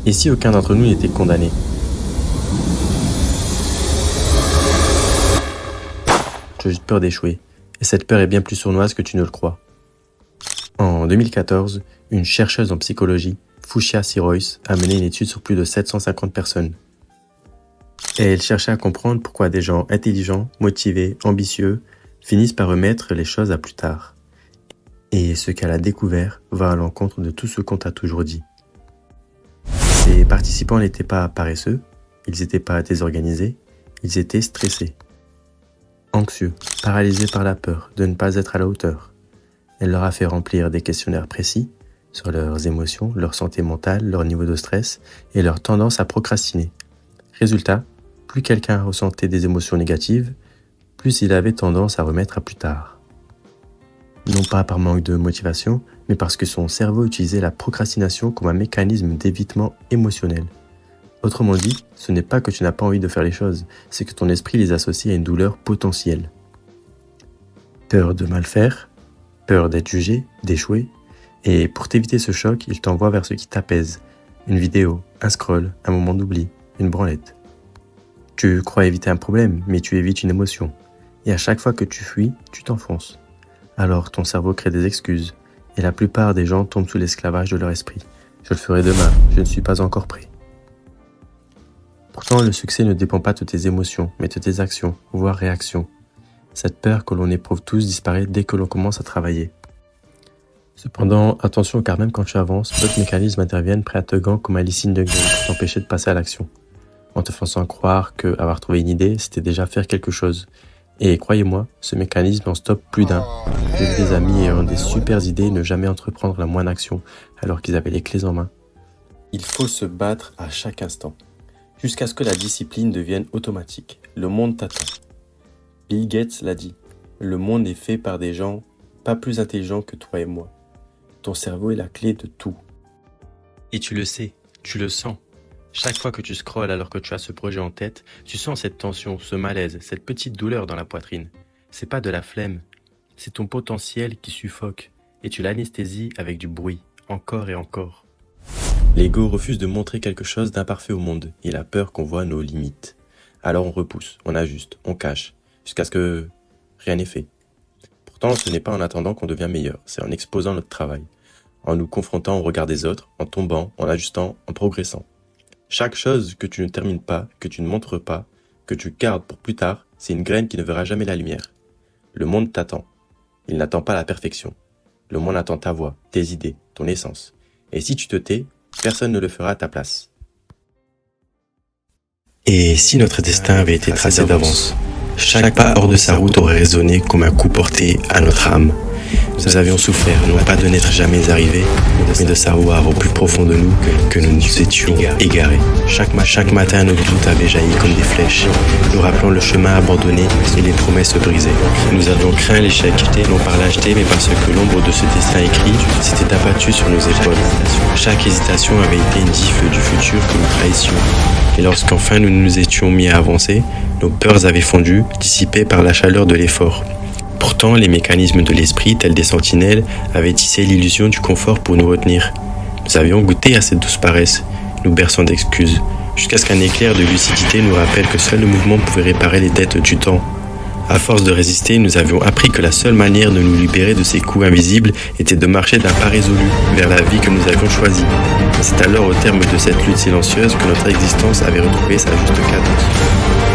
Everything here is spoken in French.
Et si aucun d'entre nous n'était condamné? Tu as juste peur d'échouer, et cette peur est bien plus sournoise que tu ne le crois. En 2014, une chercheuse en psychologie, Fuchsia Sirois, a mené une étude sur plus de 750 personnes. Et elle cherchait à comprendre pourquoi des gens intelligents, motivés, ambitieux, finissent par remettre les choses à plus tard. Et ce qu'elle a découvert va à l'encontre de tout ce qu'on t'a toujours dit. Ces participants n'étaient pas paresseux, ils n'étaient pas désorganisés, ils étaient stressés. Anxieux, paralysés par la peur de ne pas être à la hauteur. Elle leur a fait remplir des questionnaires précis sur leurs émotions, leur santé mentale, leur niveau de stress et leur tendance à procrastiner. Résultat, plus quelqu'un ressentait des émotions négatives, plus il avait tendance à remettre à plus tard. Non pas par manque de motivation, mais parce que son cerveau utilisait la procrastination comme un mécanisme d'évitement émotionnel. Autrement dit, ce n'est pas que tu n'as pas envie de faire les choses, c'est que ton esprit les associe à une douleur potentielle. Peur de mal faire, peur d'être jugé, d'échouer, et pour t'éviter ce choc, il t'envoie vers ce qui t'apaise. Une vidéo, un scroll, un moment d'oubli, une branlette. Tu crois éviter un problème, mais tu évites une émotion. Et à chaque fois que tu fuis, tu t'enfonces. Alors ton cerveau crée des excuses, et la plupart des gens tombent sous l'esclavage de leur esprit. Je le ferai demain, je ne suis pas encore prêt. Pourtant, le succès ne dépend pas de tes émotions, mais de tes actions, voire réactions. Cette peur que l'on éprouve tous disparaît dès que l'on commence à travailler. Cependant, attention car même quand tu avances, d'autres mécanismes interviennent prêts à te gants comme Alice in Dungeon pour t'empêcher de passer à l'action. En te faisant croire que avoir trouvé une idée, c'était déjà faire quelque chose. Et croyez-moi, ce mécanisme en stoppe plus d'un. J'ai vu des amis ayant des super idées ne jamais entreprendre la moindre action alors qu'ils avaient les clés en main. Il faut se battre à chaque instant, jusqu'à ce que la discipline devienne automatique. Le monde t'attend. Bill Gates l'a dit, le monde est fait par des gens pas plus intelligents que toi et moi. Ton cerveau est la clé de tout. Et tu le sais, tu le sens. Chaque fois que tu scrolles alors que tu as ce projet en tête, tu sens cette tension, ce malaise, cette petite douleur dans la poitrine. C'est pas de la flemme, c'est ton potentiel qui suffoque et tu l'anesthésies avec du bruit, encore et encore. L'ego refuse de montrer quelque chose d'imparfait au monde. Il a peur qu'on voit nos limites. Alors on repousse, on ajuste, on cache, jusqu'à ce que rien n'est fait. Pourtant, ce n'est pas en attendant qu'on devient meilleur, c'est en exposant notre travail, en nous confrontant au regard des autres, en tombant, en ajustant, en progressant. Chaque chose que tu ne termines pas, que tu ne montres pas, que tu gardes pour plus tard, c'est une graine qui ne verra jamais la lumière. Le monde t'attend. Il n'attend pas la perfection. Le monde attend ta voix, tes idées, ton essence. Et si tu te tais, personne ne le fera à ta place. Et si notre destin avait été tracé d'avance, chaque pas hors de sa route aurait résonné comme un coup porté à notre âme. Nous avions souffert, non pas de n'être jamais arrivés, mais de savoir au plus profond de nous que nous nous étions égarés. Chaque matin, nos doutes avaient jailli comme des flèches, nous rappelant le chemin abandonné et les promesses brisées. Nous avions craint l'échec, non par lâcheté, mais parce que l'ombre de ce destin écrit s'était abattue sur nos épaules. Chaque hésitation avait été une gifle du futur que nous trahissions. Et lorsqu'enfin nous nous étions mis à avancer, nos peurs avaient fondu, dissipées par la chaleur de l'effort. Pourtant, les mécanismes de l'esprit, tels des sentinelles, avaient tissé l'illusion du confort pour nous retenir. Nous avions goûté à cette douce paresse, nous berçant d'excuses, jusqu'à ce qu'un éclair de lucidité nous rappelle que seul le mouvement pouvait réparer les dettes du temps. À force de résister, nous avions appris que la seule manière de nous libérer de ces coups invisibles était de marcher d'un pas résolu vers la vie que nous avions choisie. C'est alors au terme de cette lutte silencieuse que notre existence avait retrouvé sa juste cadence.